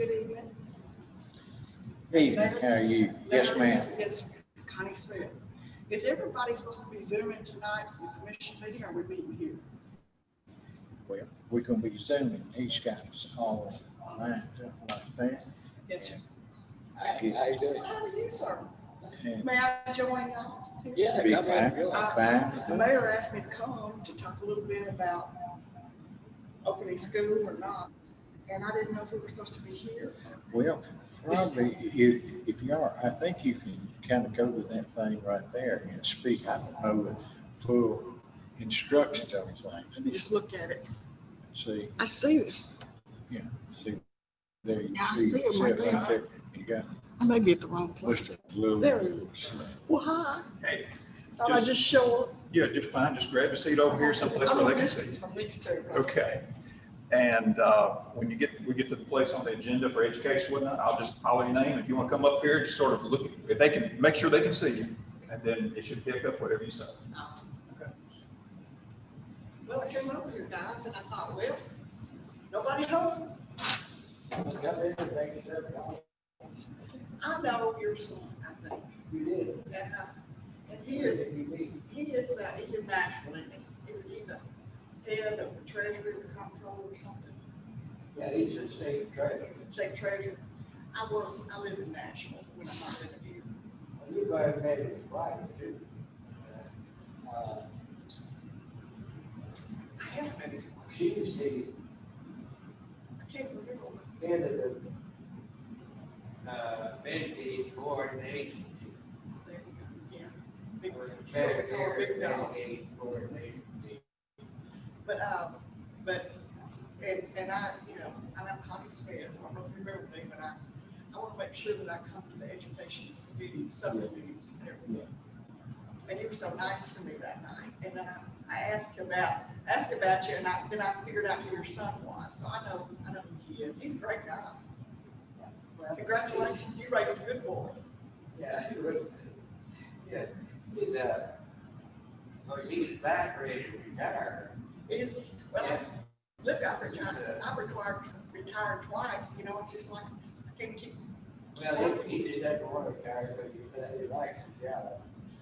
Good evening. Evening, how are you? Yes, ma'am. It's Connie Smith. Is everybody supposed to be zooming tonight for the commission meeting, or are we meeting here? Well, we're gonna be zooming, he's got us all lined up like that. Yes, sir. I get How you doing? How do you, sir? and May I join y'all? Yeah, be come on, fine, go. The fine. mayor asked me to come to talk a little bit about opening school or not, and I didn't know if we were supposed to be here. Well, probably if you are, I think you can kind of go to that thing right there and speak. I don't know the full instructions on things. Let me just look at it. See, I see it. see, there you Yeah, I see. see it right there. You got, I may be at the wrong what's place. the little. There it is. Well, hi. Hey, Thought I'd just show up. yeah, just fine. Just grab a seat over here someplace I'm where on they can distance see. from these two. Okay. And when we get to the place on the agenda for education, whatnot, I'll just holler your name. If you want to come up here, just sort of look, if they can, make sure they can see you. And then it should pick up whatever you say. Okay. Well, I came over here, guys, and I thought, well, nobody home. I know your son, I think. You did. Yeah. And he's in Nashville, isn't he? Is he the head of the treasury or comptroller or something? Yeah, he's a state treasurer. State treasurer. I live in Nashville when I'm not living here. Well, you might have met his wife too. Uh, I haven't met his wife. She's the I can't remember. head of the Medicaid coordination. There you go. Yeah. Big, Or the so we call her Big Dog. Medicaid coordination. But, and I, I'm Connie Smith. I don't know if you remember me, but I want to make sure that I come to the education meetings, Sunday meetings, and everything. And you were so nice to me that night. And then I asked about you, and then I figured out who your son was. So I know who he is. He's a great guy. Well, Congratulations, you raised a good boy. yeah, he was. Yeah, he's of course, he was back ready to retire. Is, well, look, I've retired twice. It's just like, I can't keep. Well, he did that for retire, but he likes the job.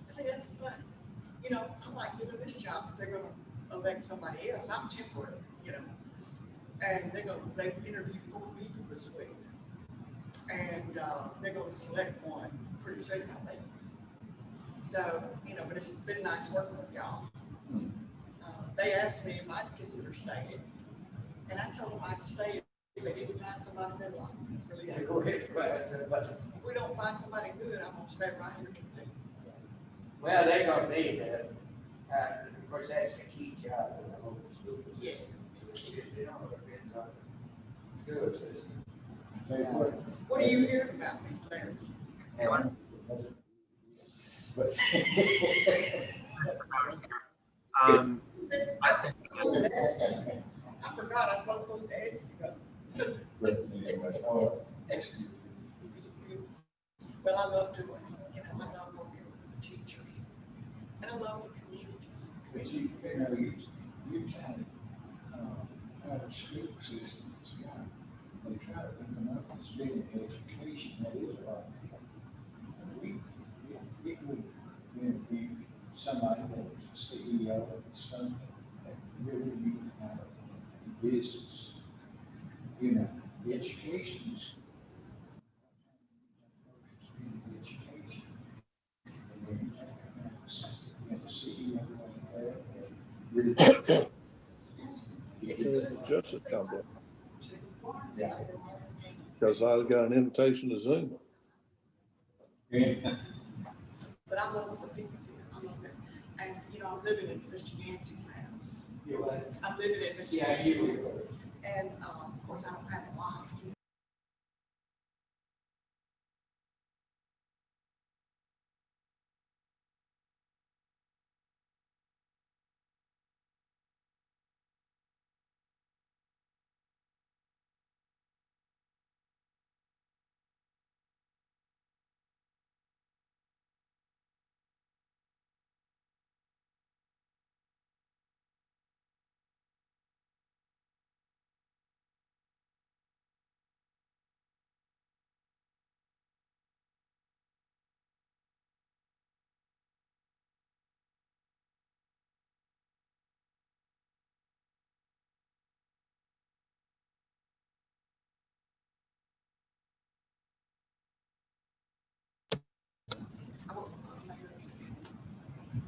I say that's the thing. I like doing this job, but they're gonna elect somebody else. I'm temporary, And they've interviewed 4 people this week. And they're gonna select one pretty soon, I think. So, but it's been nice working with y'all. They asked me if I'd consider staying. And I told them I'd stay if they didn't find somebody they like. Really. Yeah, go ahead, but, If we don't find somebody good, I'm gonna stay right here. well, they're gonna need that. Of course, that's the key job in the whole school system. Yeah, it's key. It all depends on the school system. What are you hearing about me, Larry? But I forgot I was supposed to ask you. Well, I love doing it. I love working with the teachers. And I love the community. You kind of, our school systems, they try to come up with student education, that is our. We would interview somebody that was a CEO of something that really knew how to do business. The education is. Education. And when you have a CEO like that, really. Justice come down, Yeah. because I got an invitation to Zoom. But I love the people here. I love it. And, I'm living in Mr. Yancey's house. I'm living in Mr. yeah, Yancey's. you. And, of course, I don't have a life.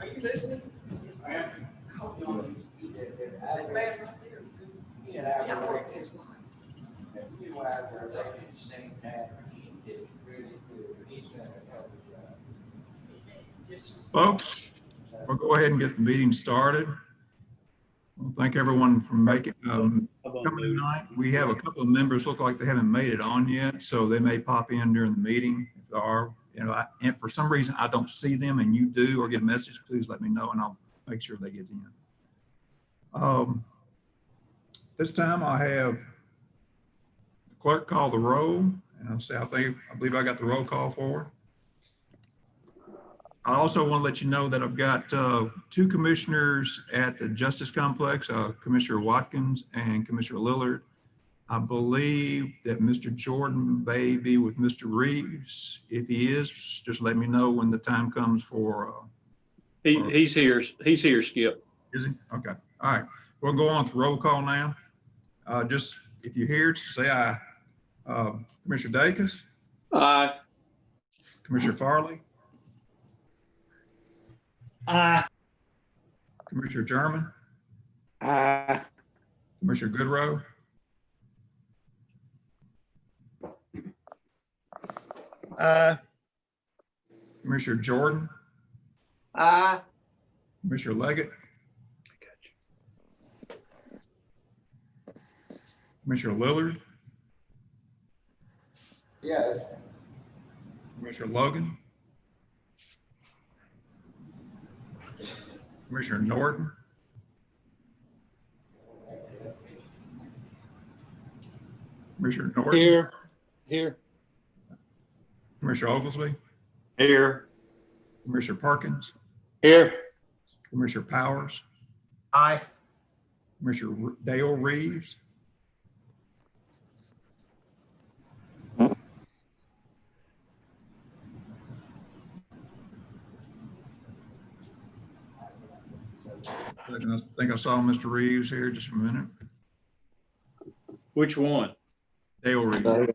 Are you listening? Yes, I am. Oh, You know, he did that. that man right there is good. He and I See, I were like his elected, wife. and you and I were elected at the same time, he did really good, he's done a hell of a job. Yes, sir. Folks, we'll go ahead and get the meeting started. Well, thank everyone for making, coming tonight. We have a couple of members look like they haven't made it on yet, so they may pop in during the meeting. If they are, and for some reason I don't see them and you do or get a message, please let me know and I'll make sure they get in. This time I have the clerk call the roll, and I'll say, I believe I got the roll call for. I also want to let you know that I've got two commissioners at the Justice Complex, Commissioner Watkins and Commissioner Lillard. I believe that Mr. Jordan may be with Mr. Reeves. If he is, just let me know when the time comes for. He's here, Skip. Is he? Okay. All right. We'll go on with roll call now. Just if you're here, say aye. Commissioner Dacus, Aye. Commissioner Farley, Aye. Commissioner German, Aye. Commissioner Goodrow, Commissioner Jordan, Aye. Commissioner Leggett, Commissioner Lillard, Yeah. Commissioner Logan, Commissioner Norton, Commissioner Norton, Here. Commissioner Oglesby, Here. Commissioner Perkins, Here. Commissioner Powers, Aye. Commissioner Dale Reeves, I think I saw Mr. Reeves here just a minute. Which one? Dale Reeves.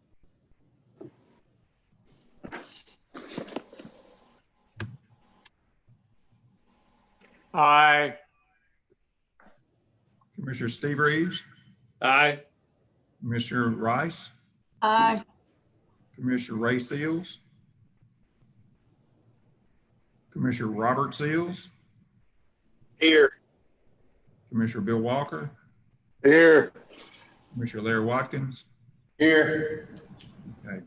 Aye. Commissioner Steve Reeves, Aye. Commissioner Rice, Aye. Commissioner Ray Seals, Commissioner Robert Seals, Here. Commissioner Bill Walker, Here. Commissioner Larry Watkins. Here. Okay.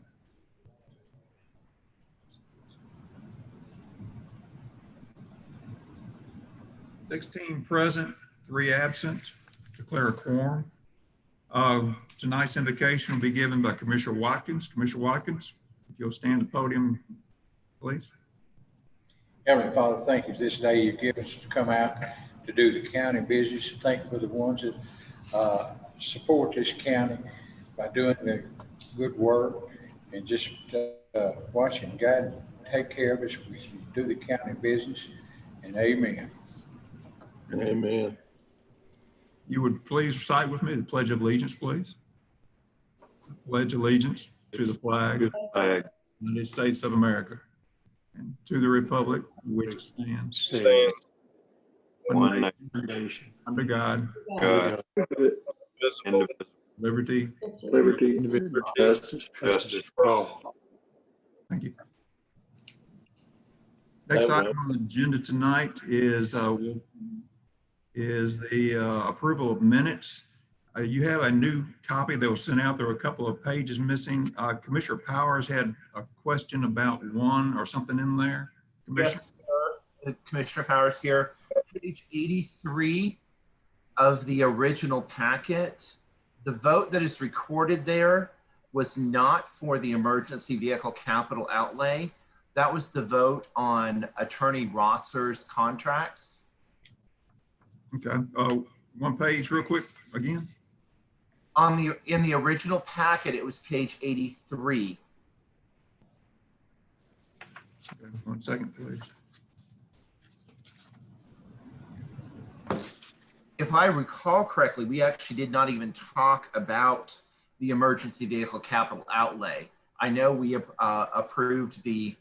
(16) present, 3 absent. Declare a quorum. Tonight's invocation will be given by Commissioner Watkins. Commissioner Watkins, if you'll stand at the podium, please. Heavenly Father, thank you for this day you've given us to come out to do the county business. Thank you for the ones that support this county by doing the good work and just watching God take care of us. We do the county business, and amen. Amen. You would please recite with me the Pledge of Allegiance, please. Pledge allegiance to the flag of the United States of America and to the republic which stands One nation, under God, God, indivisible, liberty. Liberty, justice. justice for all. Thank you. Next That item on the agenda tonight is the approval of minutes. You have a new copy that was sent out. There were a couple of pages missing. Commissioner Powers had a question about one or something in there. Commissioner, Yes, sir. Commissioner Powers here. Page 83 of the original packet. The vote that is recorded there was not for the emergency vehicle capital outlay. That was the vote on Attorney Rosser's contracts. okay. One page real quick again. In the original packet, it was page 83. Okay, 1 second, please. If I recall correctly, we actually did not even talk about the emergency vehicle capital outlay. I know we approved the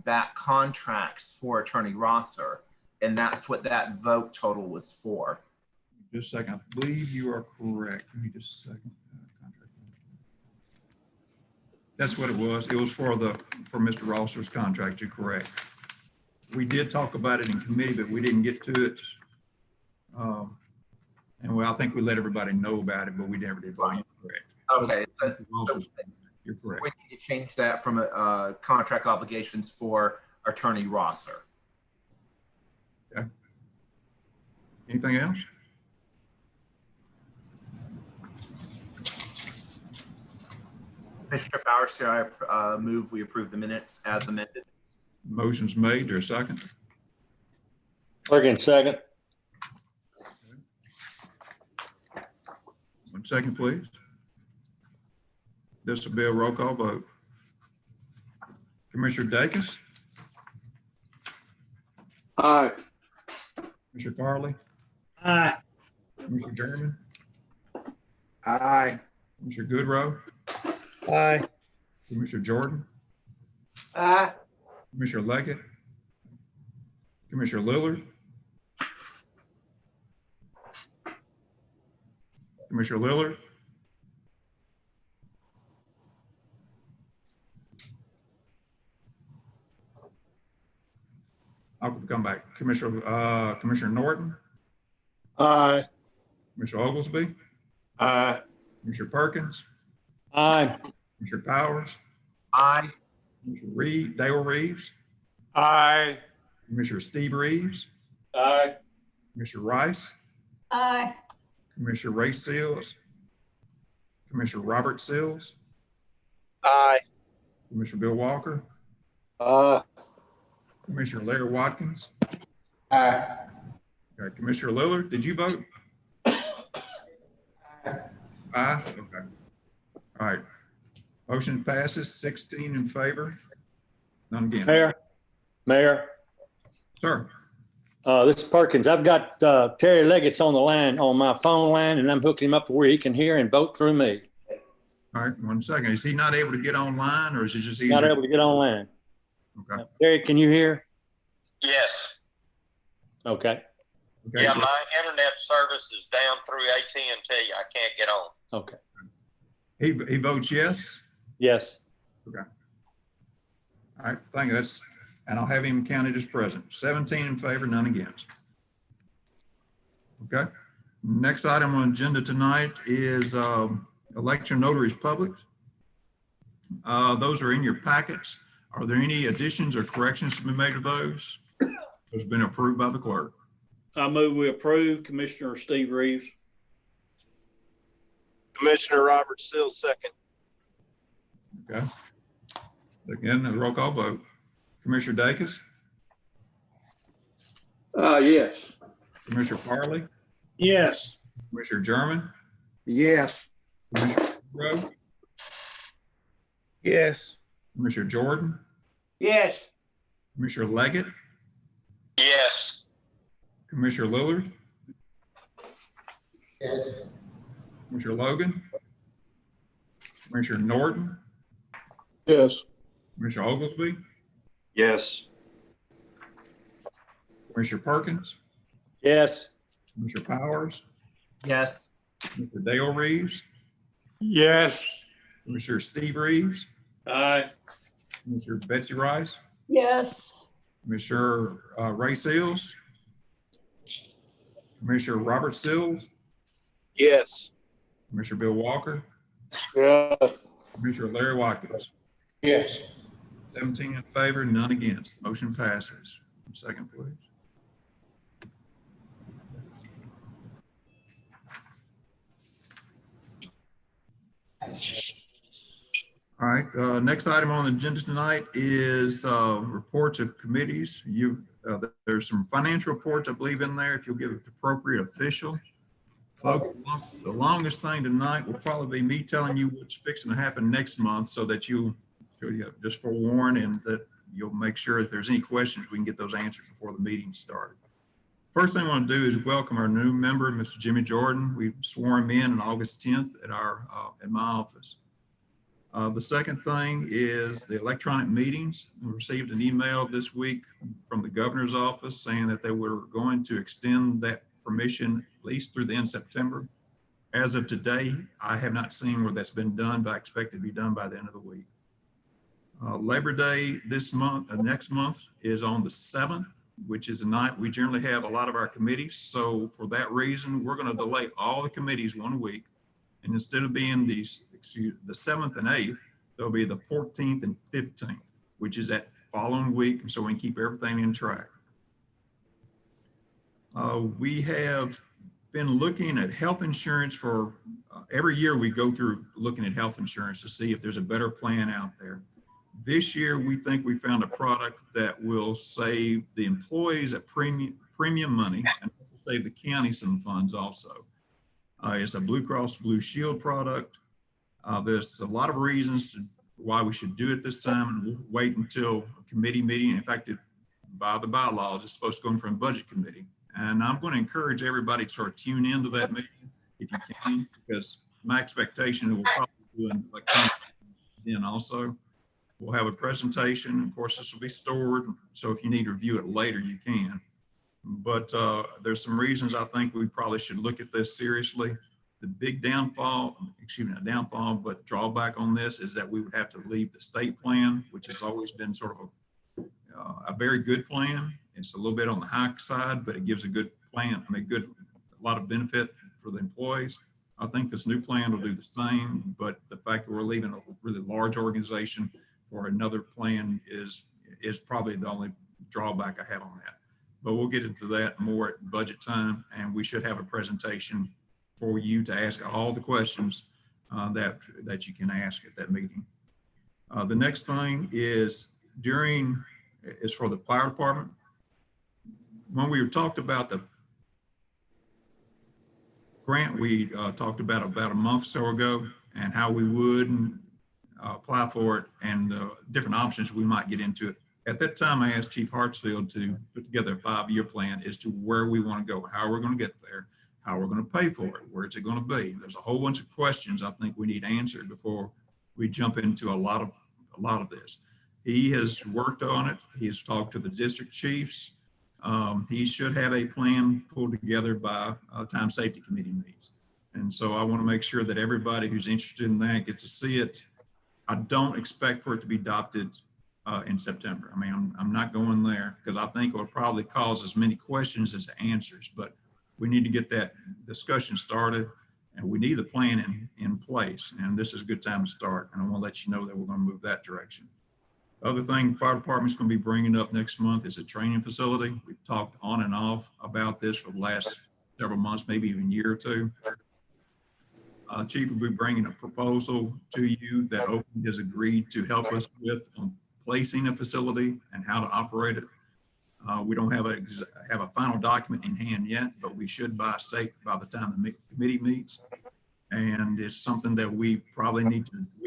back contracts for Attorney Rosser, And that's what that vote total was for. Just a second. I believe you are correct. Give me just a second. Contract. That's what it was. It was for Mr. Rosser's contract. You're correct. We did talk about it in committee, but we didn't get to it. I think we let everybody know about it, but we never did vote. You're correct. Okay. You're correct. We need to change that from contract obligations for Attorney Rosser. Okay. Anything else? Commissioner Powers, here I move we approve the minutes as amended. Motion's made. There's a second. Perkins, second. 1 second, please. This will be a roll call vote. Commissioner Dacus, Aye. Commissioner Farley, Aye. Commissioner German, Aye. Commissioner Goodrow, Aye. Commissioner Jordan, Aye. Commissioner Leggett, Commissioner Lillard, Commissioner Lillard, I'll come back. Commissioner Norton, Aye. Commissioner Oglesby, Aye. Commissioner Perkins, Aye. Commissioner Powers, Aye. Commissioner Dale Reeves, Aye. Commissioner Steve Reeves, Aye. Commissioner Rice, Aye. Commissioner Ray Seals, Commissioner Robert Seals, Aye. Commissioner Bill Walker, Aye. Commissioner Larry Watkins, Aye. Commissioner Lillard, did you vote? Aye, okay. All right. Motion passes 16 in favor, none against. Mayor, Sir, this is Perkins. I've got Terry Leggett's on the line, on my phone line, and I'm hooking him up where he can hear and vote through me. all right, 1 second. Is he not able to get online or is it just Not easier? able to get online. Okay. Terry, can you hear? Yes. Okay. Okay. Yeah, my internet service is down through AT&T. I can't get on. Okay. He votes yes? Yes. Okay. All right, thank you. And I'll have him counted as present. 17 in favor, none against. Okay. Next item on agenda tonight is election notaries public. Those are in your packets. Are there any additions or corrections to be made to those? Those been approved by the clerk. I move we approve. Commissioner Steve Reeves. Commissioner Robert Sills, second. Okay. Again, a roll call vote. Commissioner Dacus, Yes. Commissioner Farley, Yes. Commissioner German, Yes. Commissioner Rowe, Yes. Commissioner Jordan, Yes. Commissioner Leggett, Yes. Commissioner Lillard, Commissioner Logan, Commissioner Norton, Yes. Commissioner Oglesby, Yes. Commissioner Perkins, Yes. Commissioner Powers, Yes. Commissioner Dale Reeves, Yes. Commissioner Steve Reeves, Aye. Commissioner Betsy Rice, Yes. Commissioner Ray Seals, Commissioner Robert Seals, Yes. Commissioner Bill Walker, Yes. Commissioner Larry Watkins. Yes. 17 in favor, none against. Motion passes. 1 second, please. All right, next item on the agenda tonight is reports of committees. There's some financial reports, I believe, in there, if you'll give it the appropriate official. Folks, the longest thing tonight will probably be me telling you what's fixing to happen next month so that you just forewarn and that you'll make sure if there's any questions, we can get those answers before the meeting started. First thing I want to do is welcome our new member, Mr. Jimmy Jordan. We swore him in on August 10th at my office. The second thing is the electronic meetings. We received an email this week from the governor's office saying that they were going to extend that permission at least through the end of September. As of today, I have not seen where that's been done, but I expect it to be done by the end of the week. Labor Day this month, next month is on the 7th, which is a night we generally have a lot of our committees. So for that reason, we're going to delay all the committees 1 week. And instead of being the 7th and 8th, there'll be the 14th and 15th, which is that following week. And so we can keep everything in track. We have been looking at health insurance for every year. We go through looking at health insurance to see if there's a better plan out there. This year, we think we found a product that will save the employees a premium money and also save the county some funds also. It's a Blue Cross Blue Shield product. There's a lot of reasons why we should do it this time, and we'll wait until a committee meeting. In fact, by the bylaws, it's supposed to go in from budget committee. And I'm going to encourage everybody to sort of tune into that meeting if you can, because my expectation is we'll probably do an electronic then also. We'll have a presentation. Of course, this will be stored, so if you need to review it later, you can. But there's some reasons I think we probably should look at this seriously. The big downfall, excuse me, not downfall, but drawback on this is that we would have to leave the state plan, which has always been sort of a very good plan. It's a little bit on the high side, but it gives a good plan. I mean, a lot of benefit for the employees. I think this new plan will do the same, but the fact that we're leaving a really large organization for another plan is probably the only drawback I have on that. But we'll get into that more at budget time, and we should have a presentation for you to ask all the questions that you can ask at that meeting. The next thing is for the fire department. When we talked about the grant, we talked about a month or so ago, and how we would apply for it and the different options we might get into it. At that time, I asked Chief Hartsfield to put together a 5-year plan as to where we want to go, how we're going to get there, how we're going to pay for it, where's it going to be. There's a whole bunch of questions I think we need answered before we jump into a lot of this. He has worked on it. He has talked to the district chiefs. He should have a plan pulled together by time safety committee meetings. And so I want to make sure that everybody who's interested in that gets to see it. I don't expect for it to be adopted in September. I mean, I'm not going there because I think it will probably cause as many questions as answers, but we need to get that discussion started, and we need the plan in place. And this is a good time to start. And I want to let you know that we're going to move that direction. Other thing fire department's going to be bringing up next month is a training facility. We've talked on and off about this for the last several months, maybe even a year or two. Chief will be bringing a proposal to you that OPM has agreed to help us with on placing a facility and how to operate it. We don't have a final document in hand yet, but we should by the time the committee meets. And it's something that we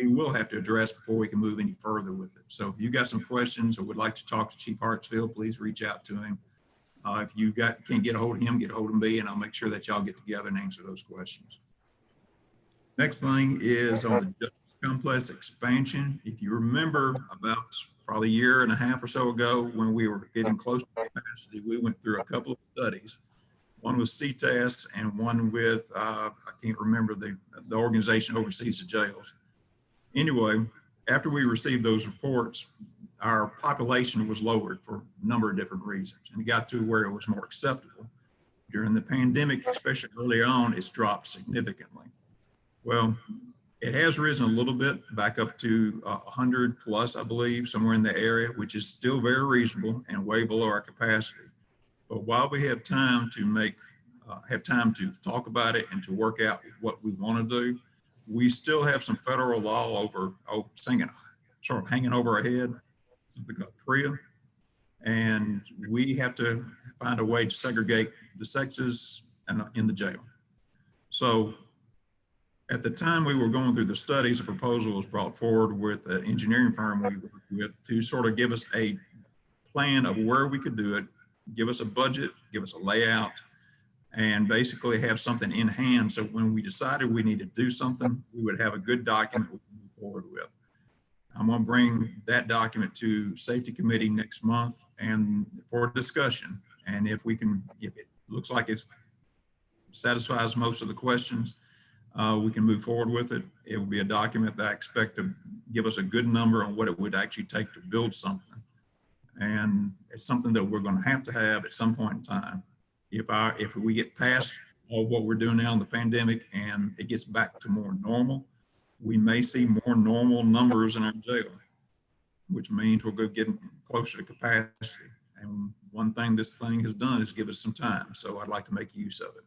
will have to address before we can move any further with it. So if you got some questions or would like to talk to Chief Hartsfield, please reach out to him. If you can't get a hold of him, get a hold of me, and I'll make sure that y'all get together and answer those questions. Next thing is on the justice complex expansion. If you remember about probably a year and a half or so ago when we were getting close to capacity, we went through a couple of studies. One was CTAS and one with, I can't remember the organization oversees the jails. Anyway, after we received those reports, our population was lowered for a number of different reasons, and it got to where it was more acceptable. During the pandemic, especially early on, it's dropped significantly. Well, it has risen a little bit back up to 100 plus, I believe, somewhere in the area, which is still very reasonable and way below our capacity. But while we have time to talk about it and to work out what we want to do, we still have some federal law sort of hanging over our head, something called PREA. And we have to find a way to segregate the sexes in the jail. So at the time we were going through the studies, a proposal was brought forward with the engineering firm we worked with to sort of give us a plan of where we could do it, give us a budget, give us a layout, and basically have something in hand. So when we decided we needed to do something, we would have a good document we could move forward with. I'm going to bring that document to Safety Committee next month and for discussion. And if it looks like it satisfies most of the questions, we can move forward with it. It will be a document that I expect to give us a good number on what it would actually take to build something. And it's something that we're going to have at some point in time. If we get past what we're doing now in the pandemic and it gets back to more normal, we may see more normal numbers in our jail, which means we're going to get closer to capacity. And one thing this thing has done is give us some time. So I'd like to make use of it.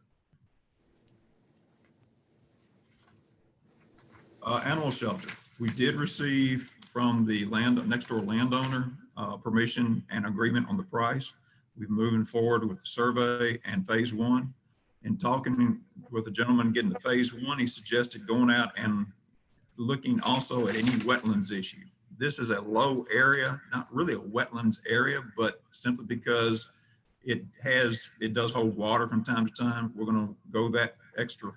Animal shelter. We did receive from the next door landowner permission and agreement on the price. We're moving forward with the survey and phase 1. In talking with a gentleman getting the phase 1, he suggested going out and looking also at any wetlands issue. This is a low area, not really a wetlands area, but simply because it does hold water from time to time. We're going to go that extra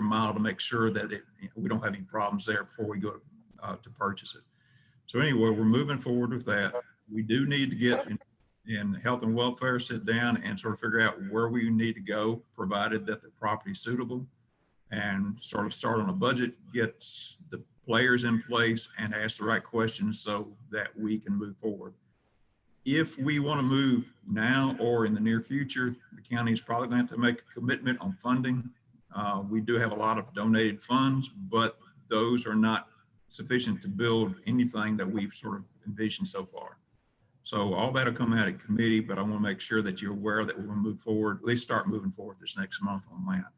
mile to make sure that we don't have any problems there before we go to purchase it. So anyway, we're moving forward with that. We do need to get in health and welfare, sit down and sort of figure out where we need to go, provided that the property is suitable, and sort of start on a budget, get the players in place and ask the right questions so that we can move forward. If we want to move now or in the near future, the county is probably going to have to make a commitment on funding. We do have a lot of donated funds, but those are not sufficient to build anything that we've sort of envisioned so far. So all that'll come out of committee, but I want to make sure that you're aware that we're going to move forward, at least start moving forward this next month on that.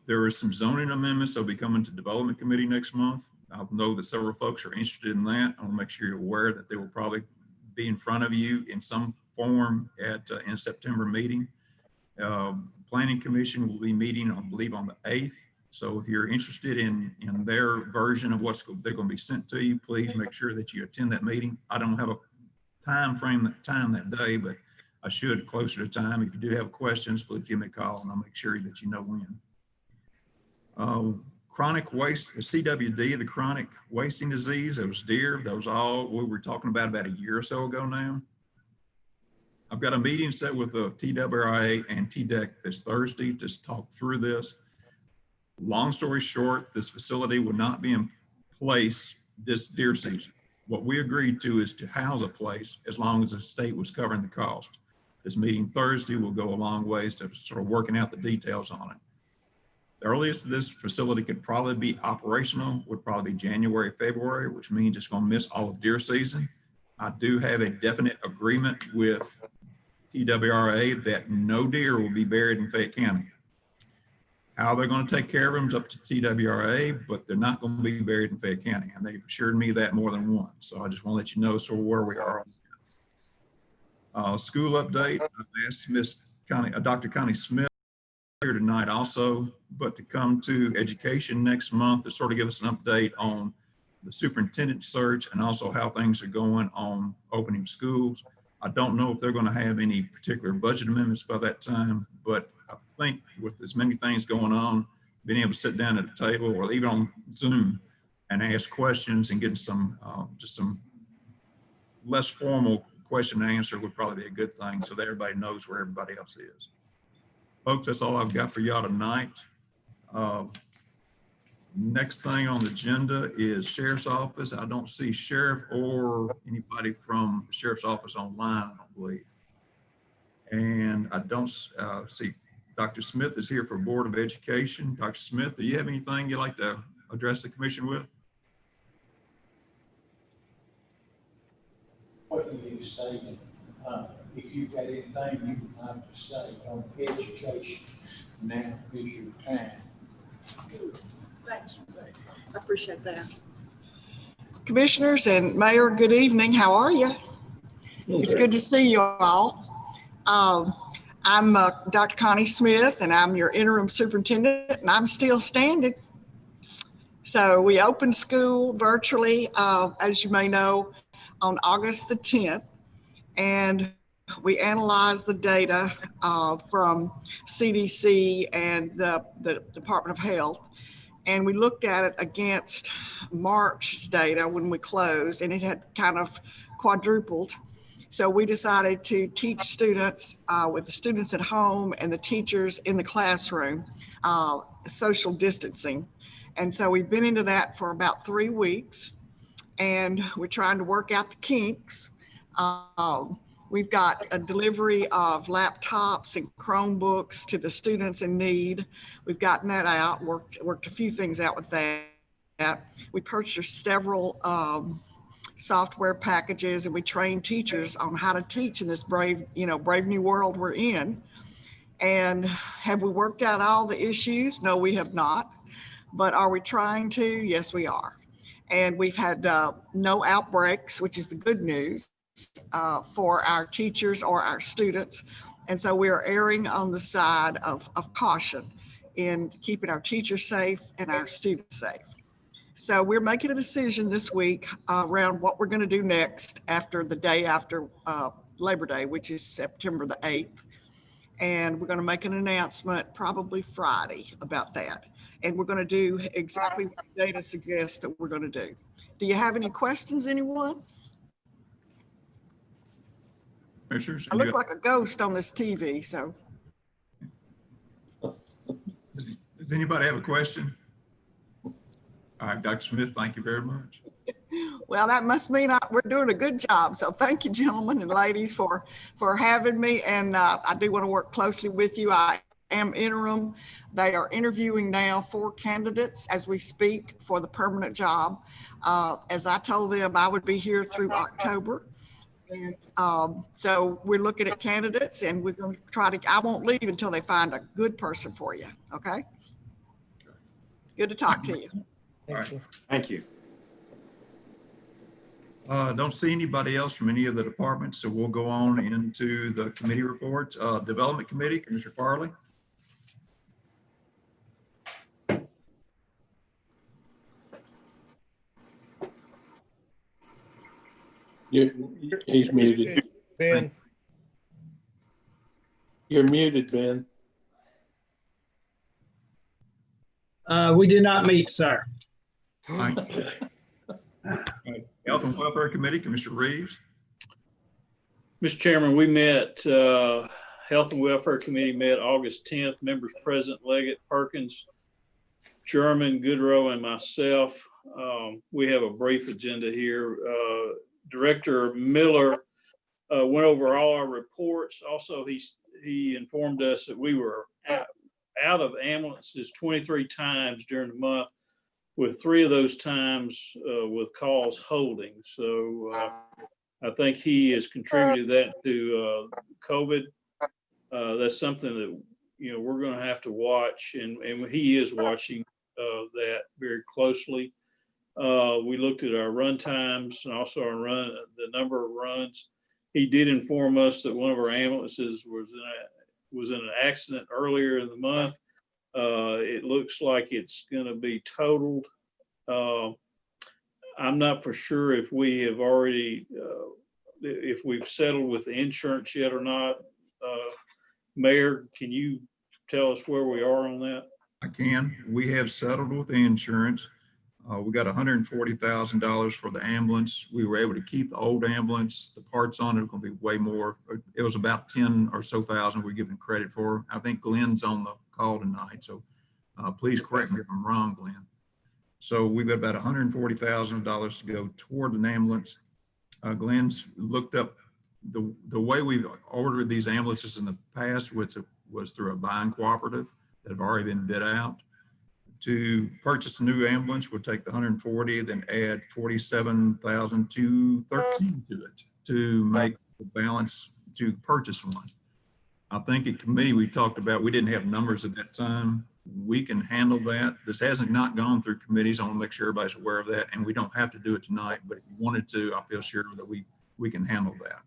There are some zoning amendments that'll be coming to development committee next month. I know that several folks are interested in that. I want to make sure you're aware that they will probably be in front of you in some form in September meeting. Planning Commission will be meeting, I believe, on the 8th. So if you're interested in their version of they're going to be sent to you, please make sure that you attend that meeting. I don't have a time that day, but I should closer to time. If you do have questions, please give me a call and I'll make sure that you know when. Chronic waste, CWD, the chronic wasting disease, that was deer. That was all we were talking about a year or so ago now. I've got a meeting set with the TWRA and TDEC this Thursday to talk through this. Long story short, this facility will not be in place this deer season. What we agreed to is to house a place as long as the state was covering the cost. This meeting Thursday will go a long ways to sort of working out the details on it. The earliest this facility could probably be operational would probably be January, February, which means it's going to miss all of deer season. I do have a definite agreement with TWRA that no deer will be buried in Fayette County. How they're going to take care of them is up to TWRA, but they're not going to be buried in Fayette County. And they've assured me that more than once. So I just want to let you know sort of where we are. School update, I've asked Dr. Connie Smith here tonight also, but to come to education next month to sort of give us an update on the superintendent search and also how things are going on opening schools. I don't know if they're going to have any particular budget amendments by that time, but I think with as many things going on, being able to sit down at a table or even on Zoom and ask questions and getting some, just some less formal question and answer would probably be a good thing so that everybody knows where everybody else is. Folks, that's all I've got for y'all tonight. Next thing on the agenda is Sheriff's Office. I don't see Sheriff or anybody from the Sheriff's Office online, I don't believe. And I don't see Dr. Smith is here for Board of Education. Dr. Smith, do you have anything you'd like to address the commission with? What you stated, if you've got anything you would like to say on education, now is your time. Thank you. I appreciate that. Commissioners and Mayor, good evening. How are you? It's good to see you all. I'm Dr. Connie Smith, and I'm your interim superintendent, and I'm still standing. So we opened school virtually, as you may know, on August the 10th, and we analyzed the data from CDC and the Department of Health. And we looked at it against March's data when we closed, and it had kind of quadrupled. So we decided to teach students with the students at home and the teachers in the classroom, social distancing. And so we've been into that for about 3 weeks, and we're trying to work out the kinks. We've got a delivery of laptops and Chromebooks to the students in need. We've gotten that out, worked a few things out with that. We purchased several software packages, and we train teachers on how to teach in this brave new world we're in. And have we worked out all the issues? No, we have not. But are we trying to? Yes, we are. And we've had no outbreaks, which is the good news for our teachers or our students. And so we are erring on the side of caution in keeping our teachers safe and our students safe. So we're making a decision this week around what we're going to do next after the day after Labor Day, which is September the 8th. And we're going to make an announcement probably Friday about that. And we're going to do exactly what the data suggests that we're going to do. Do you have any questions, anyone? Commissioners? I look like a ghost on this TV, so. Does anybody have a question? All right, Dr. Smith, thank you very much. Well, that must mean we're doing a good job. So thank you, gentlemen and ladies, for having me. And I do want to work closely with you. I am interim. They are interviewing now 4 candidates as we speak for the permanent job. As I told them, I would be here through October. And so we're looking at candidates, and we're going to try to, I won't leave until they find a good person for you. Okay. Good to talk to you. All right. Thank you. Don't see anybody else from any of the departments, so we'll go on into the committee reports. Development Committee, Commissioner Farley. He's muted. Ben, You're muted, Ben. we did not meet, sir. Thank you. Health and Welfare Committee, Commissioner Reeves. Mr. Chairman, we met, Health and Welfare Committee met August 10th. Members present, Leggett, Perkins, German, Goodrow, and myself. We have a brief agenda here. Director Miller went over all our reports. Also, he informed us that we were out of ambulances 23 times during the month, with 3 of those times with calls holding. So I think he has contributed that to COVID. That's something that, we're going to have to watch, and he is watching that very closely. We looked at our run times and also the number of runs. He did inform us that one of our ambulances was in an accident earlier in the month. It looks like it's going to be totaled. I'm not for sure if we have already, if we've settled with the insurance yet or not. Mayor, can you tell us where we are on that? I can. We have settled with the insurance. We got $140,000 for the ambulance. We were able to keep the old ambulance. The parts on it are going to be way more. It was about 10 or so thousand we're giving credit for. I think Glenn's on the call tonight, so please correct me if I'm wrong, Glenn. So we've got about $140,000 to go toward an ambulance. Glenn's looked up the way we've ordered these ambulances in the past, which was through a buying cooperative that have already been bid out. To purchase a new ambulance, we'll take the 140, then add 47,213 to it to make the balance to purchase one. I think at committee we talked about, we didn't have numbers at that time. We can handle that. This hasn't not gone through committees. I want to make sure everybody's aware of that, and we don't have to do it tonight, but if you wanted to, I feel sure that we can handle that.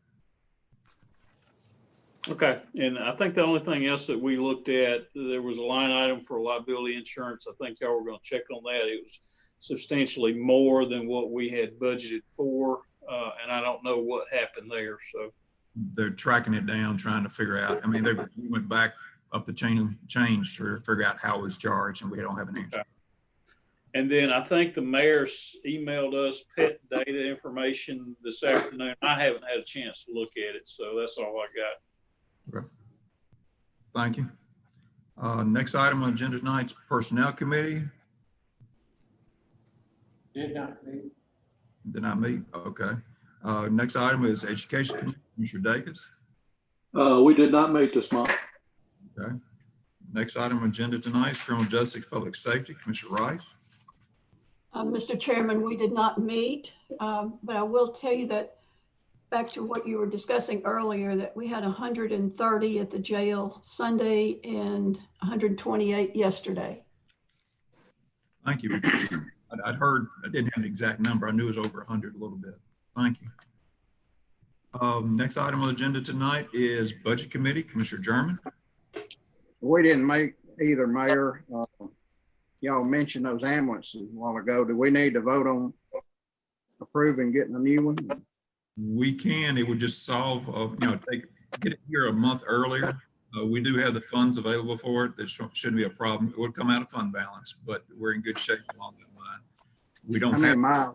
Okay, and I think the only thing else that we looked at, there was a line item for liability insurance. I think y'all were going to check on that. It was substantially more than what we had budgeted for, and I don't know what happened there. So they're tracking it down, trying to figure out. I mean, they went back up the chain of change to figure out how it was charged, and we don't have an answer. And then I think the mayor emailed us pet data information this afternoon. I haven't had a chance to look at it, so that's all I got. Okay. Thank you. Next item on the agenda tonight's Personnel Committee. Did not meet. Did not meet? Okay. Next item is Education Committee, Commissioner Dacus. We did not meet this month. Okay. Next item on agenda tonight is Criminal Justice Public Safety, Commissioner Rice. Mr. Chairman, we did not meet, but I will tell you that back to what you were discussing earlier, that we had 130 at the jail Sunday and 128 yesterday. Thank you. I'd heard, I didn't have the exact number. I knew it was over 100 a little bit. Thank you. Next item on the agenda tonight is Budget Committee, Commissioner German. We didn't make either, Mayor. Y'all mentioned those ambulances a while ago. Do we need to vote on approving getting a new one? We can, it would just solve, get it here a month earlier. We do have the funds available for it. There shouldn't be a problem. It would come out of fund balance, but we're in good shape along that line. We don't have.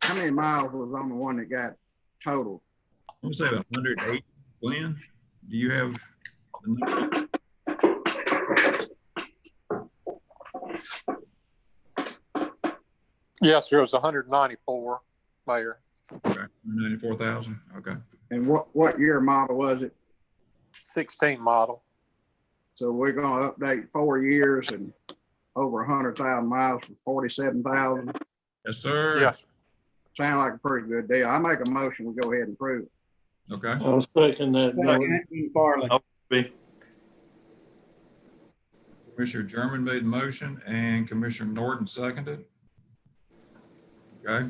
How many miles was on the one that got totaled? I want to say about 108. Glenn, do you have the number? Yes, there was 194, Mayor. Okay, 94,000. Okay. And what year model was it? 16 model. So we're going to update 4 years and over 100,000 miles for 47,000. Yes, sir. Yes. Sound like a pretty good deal. I make a motion, we go ahead and approve it. Okay. I'll second that. Farley. Commissioner German made the motion and Commissioner Norton seconded. Okay.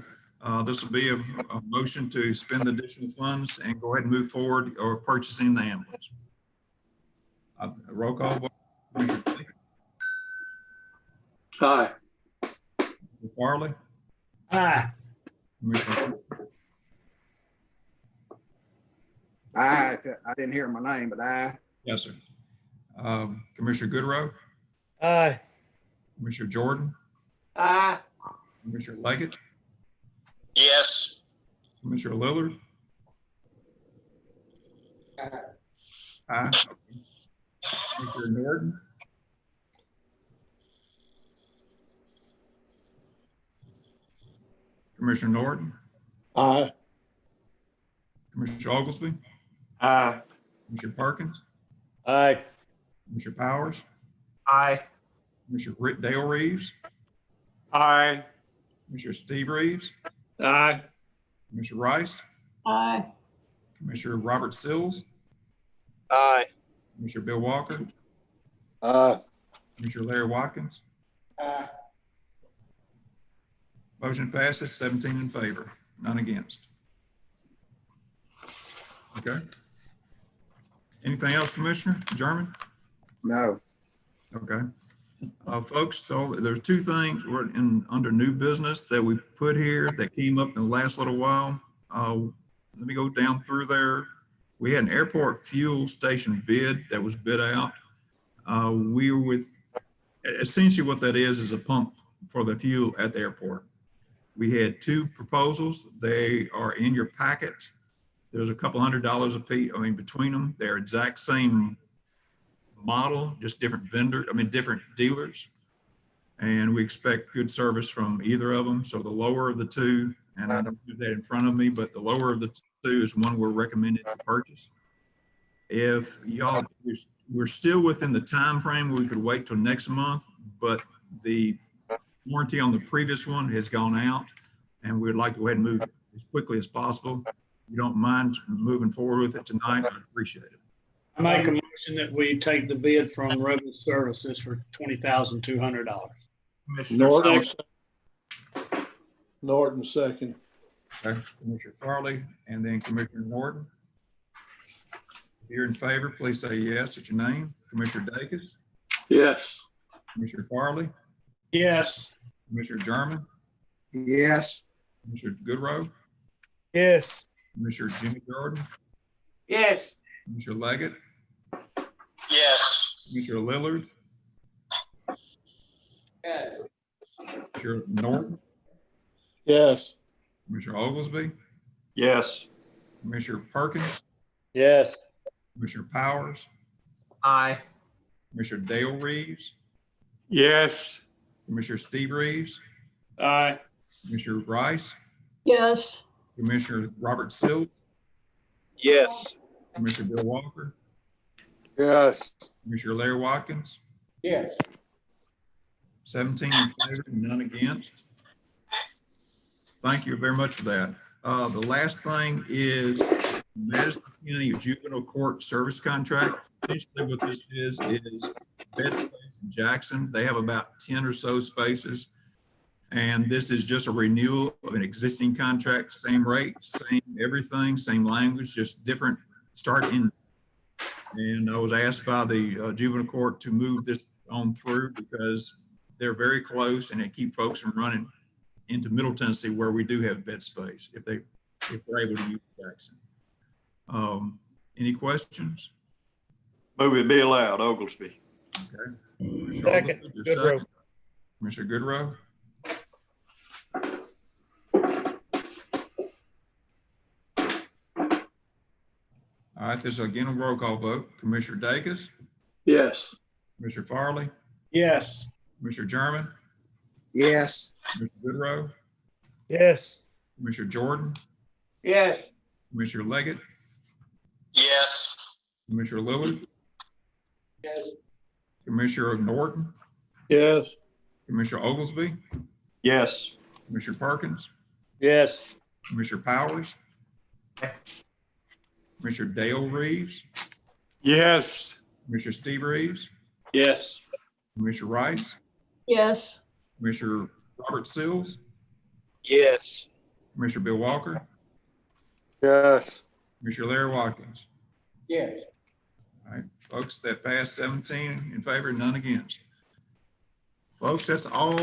This will be a motion to spend the additional funds and go ahead and move forward or purchasing the ambulance. Roll call vote. Commissioner Baker. Aye. Commissioner Farley. Aye. Commissioner. I didn't hear my name, but aye. Yes, sir. Commissioner Goodrow. Aye. Commissioner Jordan. Aye. Commissioner Leggett. Yes. Commissioner Lillard. Aye. Commissioner Norton. Commissioner Norton. Aye. Commissioner Oglesby. Aye. Commissioner Perkins. Aye. Commissioner Powers. Aye. Commissioner Dale Reeves. Aye. Commissioner Steve Reeves. Aye. Commissioner Rice. Aye. Commissioner Robert Sills. Aye. Commissioner Bill Walker. Aye. Commissioner Larry Watkins. Aye. Motion passes 17 in favor, none against. Okay. Anything else, Commissioner German? No. Okay. Folks, so there's two things we're under new business that we put here that came up in the last little while. Let me go down through there. We had an airport fuel station bid that was bid out. We were with, essentially what that is a pump for the fuel at the airport. We had two proposals. They are in your packet. There's a couple $100 a piece, between them. They're exact same model, just different different dealers. And we expect good service from either of them. So the lower of the two, and I don't have that in front of me, but the lower of the two is one we're recommended to purchase. If y'all, we're still within the time frame where we could wait till next month, but the warranty on the previous one has gone out, and we'd like to go ahead and move as quickly as possible. If you don't mind moving forward with it tonight, I'd appreciate it. I make a motion that we take the bid from Rebel Services for $20,200. Norton. Norton second. Okay, Commissioner Farley and then Commissioner Norton. If you're in favor, please say yes at your name. Commissioner Dacus. Yes. Commissioner Farley. Yes. Commissioner German. Yes. Commissioner Goodrow. Yes. Commissioner Jimmy Jordan. Yes. Commissioner Leggett. Yes. Commissioner Lillard. Yes. Commissioner Norton, Yes. Commissioner Oglesby, Yes. Commissioner Perkins, Yes. Commissioner Powers, Aye. Commissioner Dale Reeves, Yes. Commissioner Steve Reeves, Aye. Commissioner Rice, Yes. Commissioner Robert Sills, Yes. Commissioner Bill Walker, Yes. Commissioner Larry Watkins, Yes. 17 in favor, none against. Thank you very much for that. The last thing is Madison County Juvenile Court Service Contract. Essentially what this is bed space in Jackson. They have about 10 or so spaces. And this is just a renewal of an existing contract, same rate, same everything, same language, just different start in. And I was asked by the juvenile court to move this on through because they're very close and it keep folks from running into Middle Tennessee where we do have bed space if they're able to use Jackson. Any questions? Move it be allowed, Oglesby. Okay. Second, Goodrow. Commissioner Goodrow. All right, this is again a roll call vote. Commissioner Dacus, Yes. Commissioner Farley, Yes. Commissioner German, Yes. Commissioner Goodrow, Yes. Commissioner Jordan, Yes. Commissioner Leggett, Yes. Commissioner Lillard, Yes. Commissioner Norton, Yes. Commissioner Oglesby, Yes. Commissioner Perkins, Yes. Commissioner Powers, Commissioner Dale Reeves, Yes. Commissioner Steve Reeves, Yes. Commissioner Rice, Yes. Commissioner Robert Sills, Yes. Commissioner Bill Walker, Yes. Commissioner Larry Watkins. Yes. All right, folks, that passed 17 in favor, none against. Folks, that's all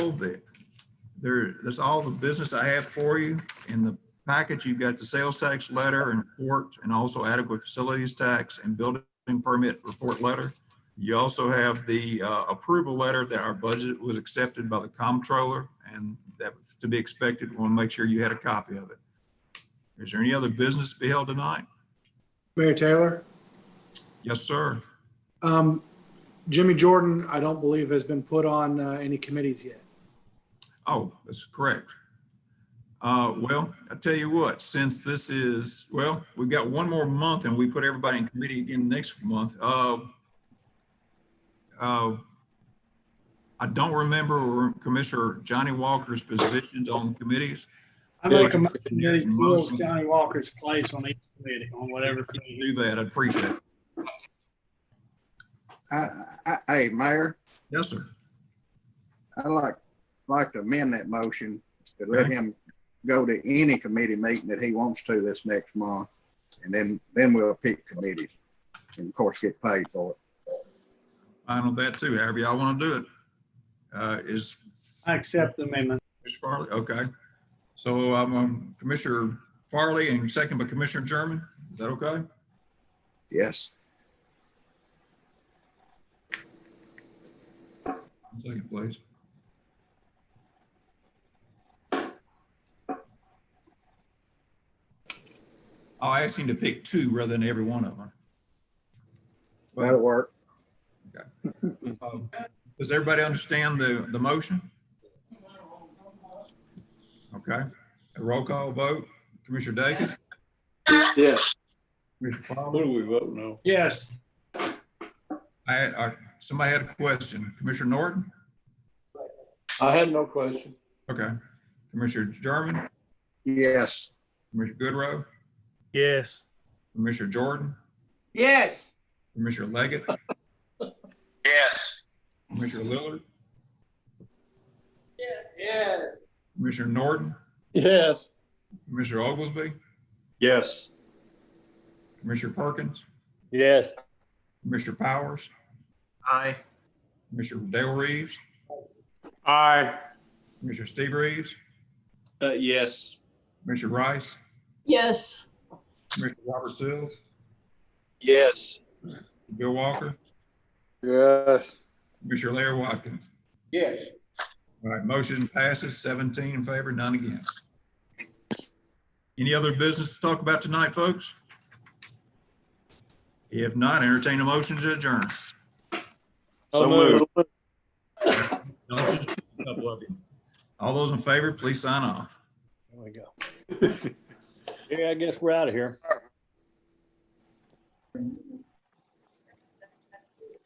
that's all the business I have for you. In the package, you've got the sales tax letter and report, and also adequate facilities tax and building permit report letter. You also have the approval letter that our budget was accepted by the comptroller, and that was to be expected. We want to make sure you had a copy of it. Is there any other business to be held tonight? Mayor Taylor, Yes, sir. Jimmy Jordan, I don't believe has been put on any committees yet. Oh, that's correct. Well, I tell you what, since this is, well, we've got one more month and we put everybody in committee again next month. I don't remember Commissioner Johnny Walker's positions on committees. I make a motion that he fills Johnny Walker's place on each committee, on whatever committee. Do that, I'd appreciate it. Hey, Mayor, Yes, sir. I'd like to amend that motion to let him go to any committee meeting that he wants to this next month. And then we'll pick committees and of course get paid for it. Fine on that too, however y'all want to do it. I accept the amendment. Mr. Farley, okay. So I'm Commissioner Farley and second by Commissioner German. Is that okay? Yes. Second, please. I'll ask him to pick two rather than every one of them. That'll work. Okay. Does everybody understand the motion? Okay. A roll call vote. Commissioner Dacus? Yes. Commissioner What Farley? do we vote no? Yes. Somebody had a question. Commissioner Norton? I had no question. Okay. Commissioner German? Yes. Commissioner Goodrow? Yes. Commissioner Jordan? Yes. Commissioner Leggett? Yes. Commissioner Lillard? Yes. Commissioner Norton? Yes. Commissioner Oglesby? Yes. Commissioner Perkins? Yes. Commissioner Powers? Aye. Commissioner Dale Reeves? Aye. Commissioner Steve Reeves? Yes. Commissioner Rice? Yes. Commissioner Robert Sills? Yes. Bill Walker? Yes. Commissioner Larry Watkins? Yes. All right, motion passes 17 in favor, none against. Any other business to talk about tonight, folks? If not, entertain a motion to adjourn. So moved. Couple of you. All those in favor, please sign off. There we go. Yeah, I guess we're out of here.